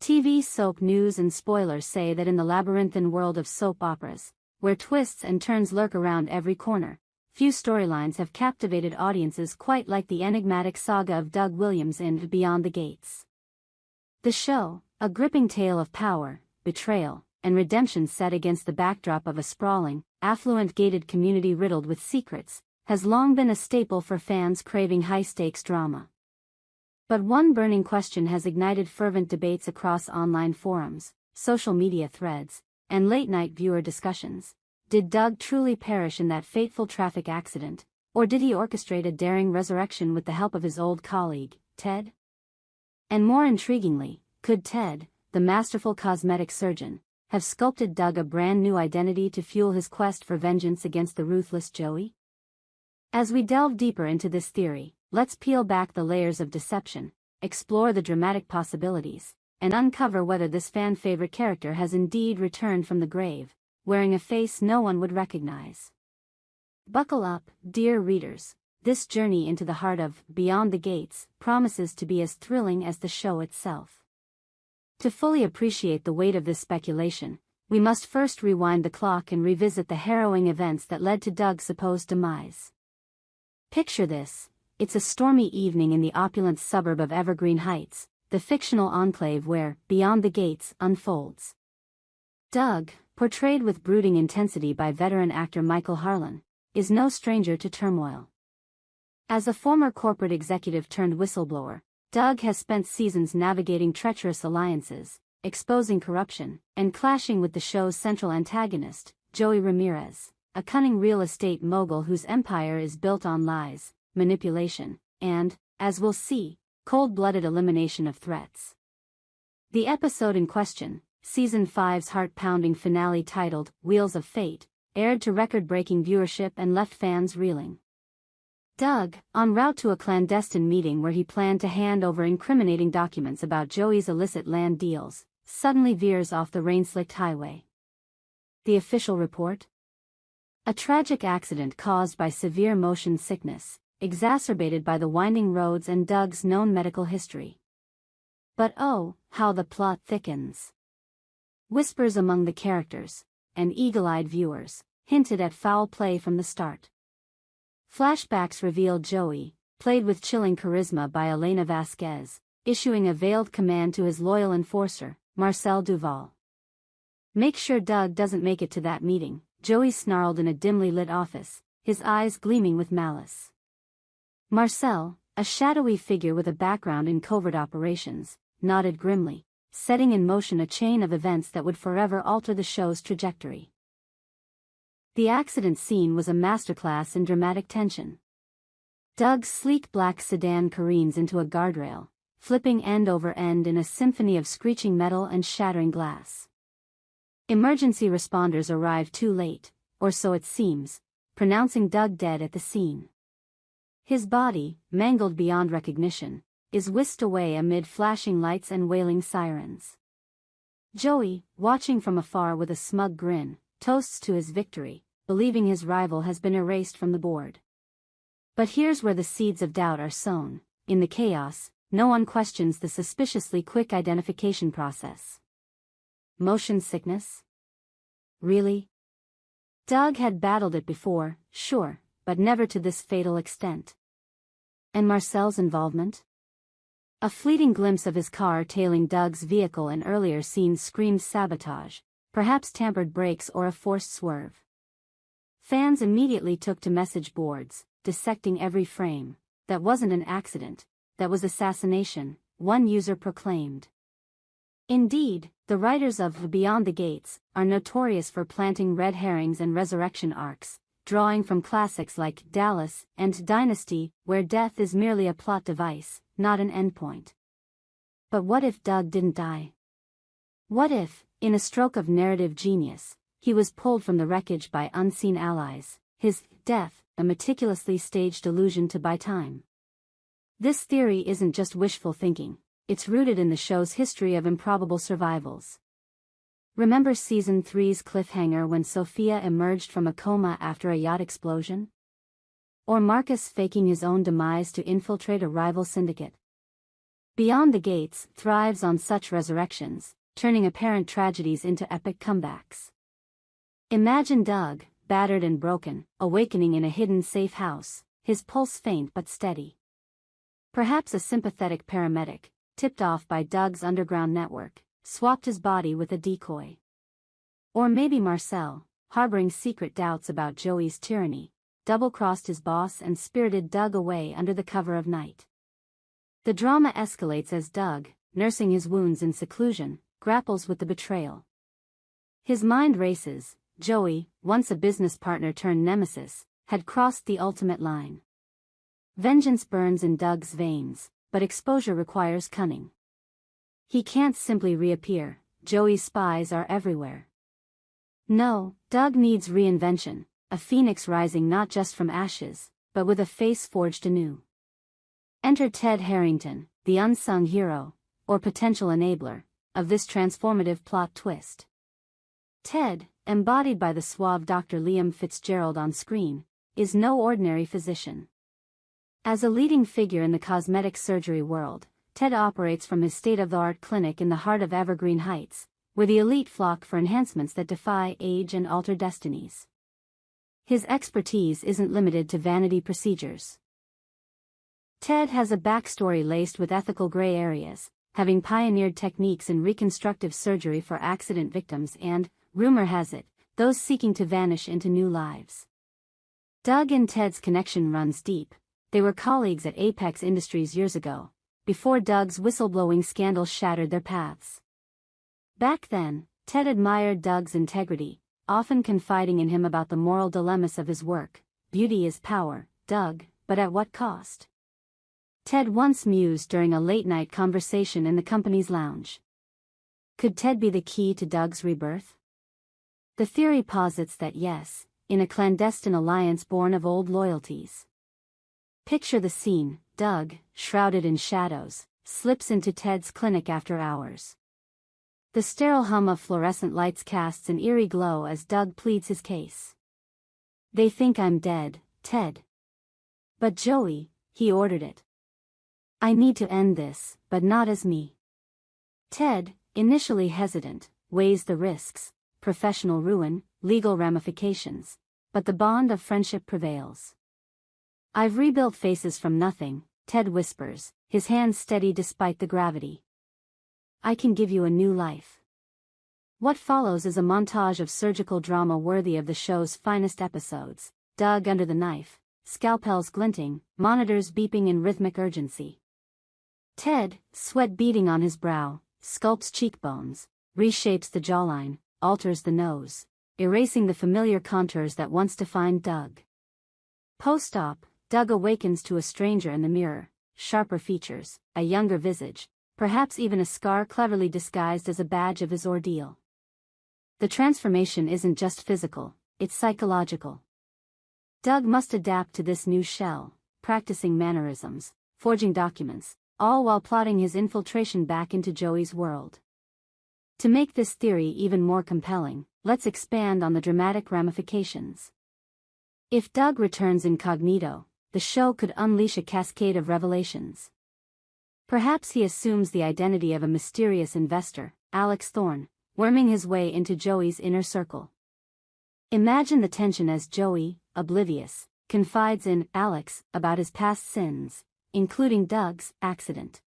TV soap news and spoilers say that in the labyrinthine world of soap operas, where twists and turns lurk around every corner, few storylines have captivated audiences quite like the enigmatic saga of Doug Williams in Beyond the Gates. The show, a gripping tale of power, betrayal, and redemption set against the backdrop of a sprawling, affluent gated community riddled with secrets, has long been a staple for fans craving high-stakes drama. But one burning question has ignited fervent debates across online forums, social media threads, and late-night viewer discussions. Did Doug truly perish in that fateful traffic accident, or did he orchestrate a daring resurrection with the help of his old colleague, Ted? And more intriguingly, could Ted, the masterful cosmetic surgeon, have sculpted Doug a brand new identity to fuel his quest for vengeance against the ruthless Joey? As we delve deeper into this theory, let's peel back the layers of deception, explore the dramatic possibilities, and uncover whether this fan-favorite character has indeed returned from the grave, wearing a face no one would recognize. Buckle up, dear readers. This journey into the heart of Beyond the Gates promises to be as thrilling as the show itself. To fully appreciate the weight of this speculation, we must first rewind the clock and revisit the harrowing events that led to Doug's supposed demise. Picture this: it's a stormy evening in the opulent suburb of Evergreen Heights, the fictional enclave where Beyond the Gates unfolds. Doug, portrayed with brooding intensity by veteran actor Michael Harlan, is no stranger to turmoil. As a former corporate executive turned whistleblower, Doug has spent seasons navigating treacherous alliances, exposing corruption, and clashing with the show's central antagonist, Joey Ramirez, a cunning real estate mogul whose empire is built on lies, manipulation, and, as we'll see, cold-blooded elimination of threats. The episode in question, Season 5's heart-pounding finale titled Wheels of Fate, aired to record-breaking viewership and left fans reeling. Doug, en route to a clandestine meeting where he planned to hand over incriminating documents about Joey's illicit land deals, suddenly veers off the rain-slicked highway. The official report? A tragic accident caused by severe motion sickness, exacerbated by the winding roads and Doug's known medical history. But oh, how the plot thickens. Whispers among the characters, and eagle-eyed viewers, hinted at foul play from the start. Flashbacks revealed Joey, played with chilling charisma by Elena Vasquez, issuing a veiled command to his loyal enforcer, Marcel Duval. "Make sure Doug doesn't make it to that meeting," Joey snarled in a dimly lit office, his eyes gleaming with malice. Marcel, a shadowy figure with a background in covert operations, nodded grimly, setting in motion a chain of events that would forever alter the show's trajectory. The accident scene was a masterclass in dramatic tension. Doug's sleek black sedan careens into a guardrail, flipping end over end in a symphony of screeching metal and shattering glass. Emergency responders arrived too late, or so it seems, pronouncing Doug dead at the scene. His body, mangled beyond recognition, is whisked away amid flashing lights and wailing sirens. Joey, watching from afar with a smug grin, toasts to his victory, believing his rival has been erased from the board. But here's where the seeds of doubt are sown. In the chaos, no one questions the suspiciously quick identification process. Motion sickness? Really? Doug had battled it before, sure, but never to this fatal extent. And Marcel's involvement? A fleeting glimpse of his car tailing Doug's vehicle in earlier scenes screamed sabotage, perhaps tampered brakes or a forced swerve. Fans immediately took to message boards, dissecting every frame. "That wasn't an accident, that was assassination," one user proclaimed. Indeed, the writers of Beyond the Gates are notorious for planting red herrings and resurrection arcs, drawing from classics like Dallas and Dynasty, where death is merely a plot device, not an endpoint. But what if Doug didn't die? What if, in a stroke of narrative genius, he was pulled from the wreckage by unseen allies, his death a meticulously staged illusion to buy time? This theory isn't just wishful thinking, it's rooted in the show's history of improbable survivals. Remember Season 3's cliffhanger when Sophia emerged from a coma after a yacht explosion? Or Marcus faking his own demise to infiltrate a rival syndicate? Beyond the Gates thrives on such resurrections, turning apparent tragedies into epic comebacks. Imagine Doug, battered and broken, awakening in a hidden safe house, his pulse faint but steady. Perhaps a sympathetic paramedic, tipped off by Doug's underground network, swapped his body with a decoy. Or maybe Marcel, harboring secret doubts about Joey's tyranny, double-crossed his boss and spirited Doug away under the cover of night. The drama escalates as Doug, nursing his wounds in seclusion, grapples with the betrayal. His mind races. Joey, once a business partner turned nemesis, had crossed the ultimate line. Vengeance burns in Doug's veins, but exposure requires cunning. He can't simply reappear. Joey's spies are everywhere. No, Doug needs reinvention, a phoenix rising not just from ashes, but with a face forged anew. Enter Ted Harrington, the unsung hero, or potential enabler, of this transformative plot twist. Ted, embodied by the suave Dr. Liam Fitzgerald on screen, is no ordinary physician. As a leading figure in the cosmetic surgery world, Ted operates from his state-of-the-art clinic in the heart of Evergreen Heights, where the elite flock for enhancements that defy age and alter destinies. His expertise isn't limited to vanity procedures. Ted has a backstory laced with ethical gray areas, having pioneered techniques in reconstructive surgery for accident victims and, rumor has it, those seeking to vanish into new lives. Doug and Ted's connection runs deep. They were colleagues at Apex Industries years ago, before Doug's whistleblowing scandal shattered their paths. Back then, Ted admired Doug's integrity, often confiding in him about the moral dilemmas of his work. Beauty is power, Doug, but at what cost? Ted once mused during a late-night conversation in the company's lounge. Could Ted be the key to Doug's rebirth? The theory posits that yes, in a clandestine alliance born of old loyalties. Picture the scene. Doug, shrouded in shadows, slips into Ted's clinic after hours. The sterile hum of fluorescent lights casts an eerie glow as Doug pleads his case. "They think I'm dead, Ted. But Joey, he ordered it. I need to end this, but not as me." Ted, initially hesitant, weighs the risks, professional ruin, legal ramifications, but the bond of friendship prevails. "I've rebuilt faces from nothing," Ted whispers, his hands steady despite the gravity. "I can give you a new life." What follows is a montage of surgical drama worthy of the show's finest episodes. Doug under the knife, scalpels glinting, monitors beeping in rhythmic urgency. Ted, sweat beading on his brow, sculpts cheekbones, reshapes the jawline, alters the nose, erasing the familiar contours that once defined Doug. Post-op, Doug awakens to a stranger in the mirror, sharper features, a younger visage, perhaps even a scar cleverly disguised as a badge of his ordeal. The transformation isn't just physical, it's psychological. Doug must adapt to this new shell, practicing mannerisms, forging documents, all while plotting his infiltration back into Joey's world. To make this theory even more compelling, let's expand on the dramatic ramifications. If Doug returns incognito, the show could unleash a cascade of revelations. Perhaps he assumes the identity of a mysterious investor, Alex Thorne, worming his way into Joey's inner circle. Imagine the tension as Joey, oblivious, confides in Alex about his past sins, including Doug's accident.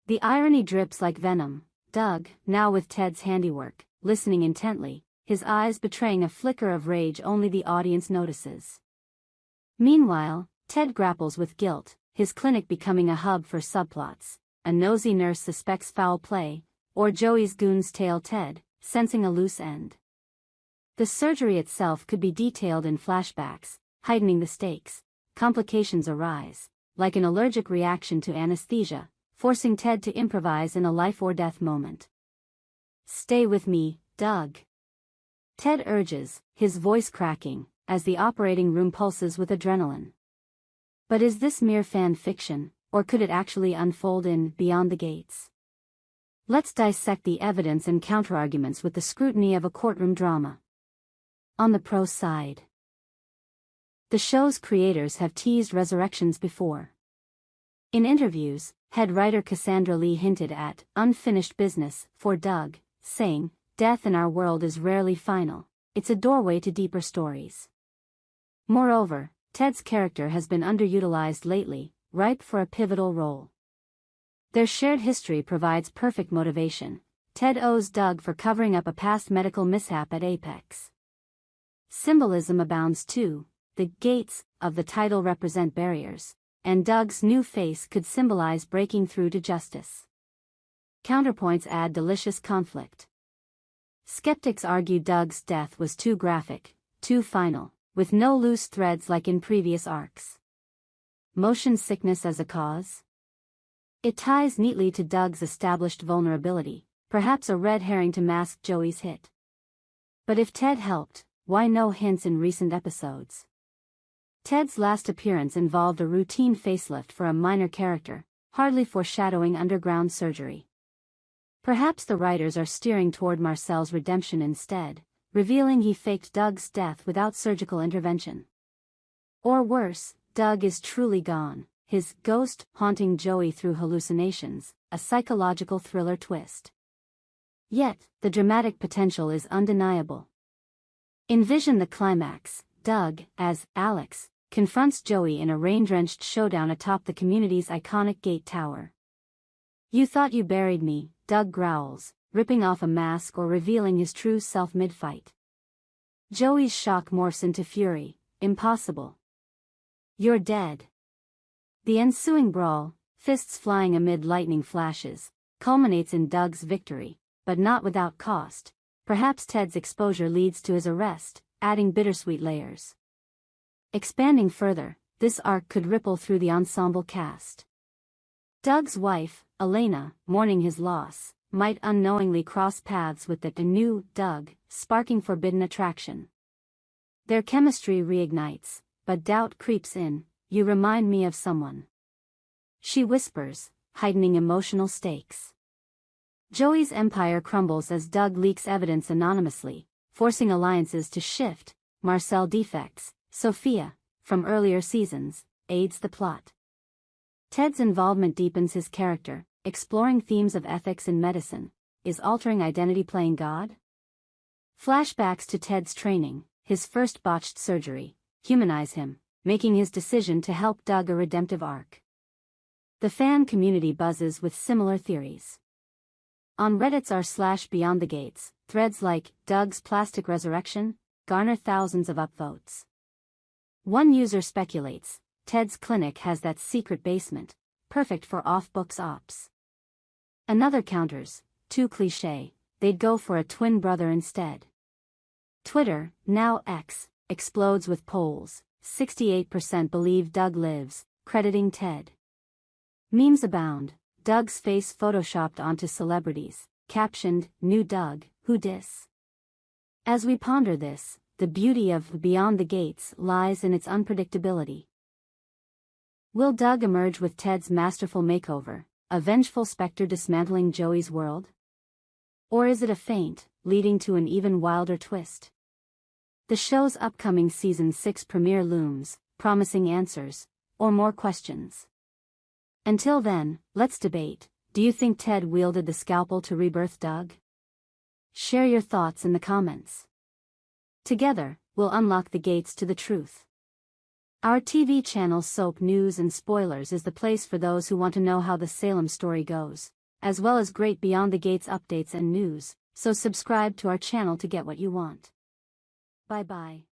The irony drips like venom. Doug, now with Ted's handiwork, listening intently, his eyes betraying a flicker of rage only the audience notices. Meanwhile, Ted grapples with guilt, his clinic becoming a hub for subplots. A nosy nurse suspects foul play, or Joey's goons tail Ted, sensing a loose end. The surgery itself could be detailed in flashbacks, heightening the stakes. Complications arise, like an allergic reaction to anesthesia, forcing Ted to improvise in a life-or-death moment. "Stay with me, Doug," Ted urges, his voice cracking, as the operating room pulses with adrenaline. But is this mere fan fiction, or could it actually unfold in Beyond the Gates? Let's dissect the evidence and counterarguments with the scrutiny of a courtroom drama. On the pro side, the show's creators have teased resurrections before. In interviews, head writer Cassandra Lee hinted at unfinished business for Doug, saying, "Death in our world is rarely final. It's a doorway to deeper stories." Moreover, Ted's character has been underutilized lately, ripe for a pivotal role. Their shared history provides perfect motivation. Ted owes Doug for covering up a past medical mishap at Apex. Symbolism abounds too. The gates of the title represent barriers, and Doug's new face could symbolize breaking through to justice. Counterpoints add delicious conflict. Skeptics argue Doug's death was too graphic, too final, with no loose threads like in previous arcs. Motion sickness as a cause? It ties neatly to Doug's established vulnerability, perhaps a red herring to mask Joey's hit. But if Ted helped, why no hints in recent episodes? Ted's last appearance involved a routine facelift for a minor character, hardly foreshadowing underground surgery. Perhaps the writers are steering toward Marcel's redemption instead, revealing he faked Doug's death without surgical intervention. Or worse, Doug is truly gone, his ghost haunting Joey through hallucinations, a psychological thriller twist. Yet, the dramatic potential is undeniable. Envision the climax. Doug, as Alex, confronts Joey in a rain-drenched showdown atop the community's iconic gate tower. "You thought you buried me," Doug growls, ripping off a mask or revealing his true self mid-fight. Joey's shock morphs into fury. "Impossible. You're dead." The ensuing brawl, fists flying amid lightning flashes, culminates in Doug's victory, but not without cost. Perhaps Ted's exposure leads to his arrest, adding bittersweet layers. Expanding further, this arc could ripple through the ensemble cast. Doug's wife, Elena, mourning his loss, might unknowingly cross paths with the new Doug, sparking forbidden attraction. Their chemistry reignites, but doubt creeps in. "You remind me of someone," she whispers, heightening emotional stakes. Joey's empire crumbles as Doug leaks evidence anonymously, forcing alliances to shift. Marcel defects. Sophia, from earlier seasons, aids the plot. Ted's involvement deepens his character, exploring themes of ethics in medicine. Is altering identity playing God? Flashbacks to Ted's training, his first botched surgery, humanize him, making his decision to help Doug a redemptive arc. The fan community buzzes with similar theories. On Reddit's r/Beyond the Gates, threads like "Doug's plastic resurrection" garner thousands of upvotes. One user speculates, Ted's clinic has that secret basement, perfect for off-books ops. Another counters, too cliché, they'd go for a twin brother instead. Twitter, now X, explodes with polls. 68% believe Doug lives, crediting Ted. Memes abound. Doug's face photoshopped onto celebrities, captioned, "New Doug, who dis?" As we ponder this, the beauty of Beyond the Gates lies in its unpredictability. Will Doug emerge with Ted's masterful makeover, a vengeful specter dismantling Joey's world? Or is it a feint, leading to an even wilder twist? The show's upcoming Season 6 premiere looms, promising answers, or more questions. Until then, let's debate. Do you think Ted wielded the scalpel to rebirth Doug? Share your thoughts in the comments. Together, we'll unlock the gates to the truth. Our TV channel Soap News and Spoilers is the place for those who want to know how the Salem story goes, as well as great Beyond the Gates updates and news, so subscribe to our channel to get what you want. Bye-bye.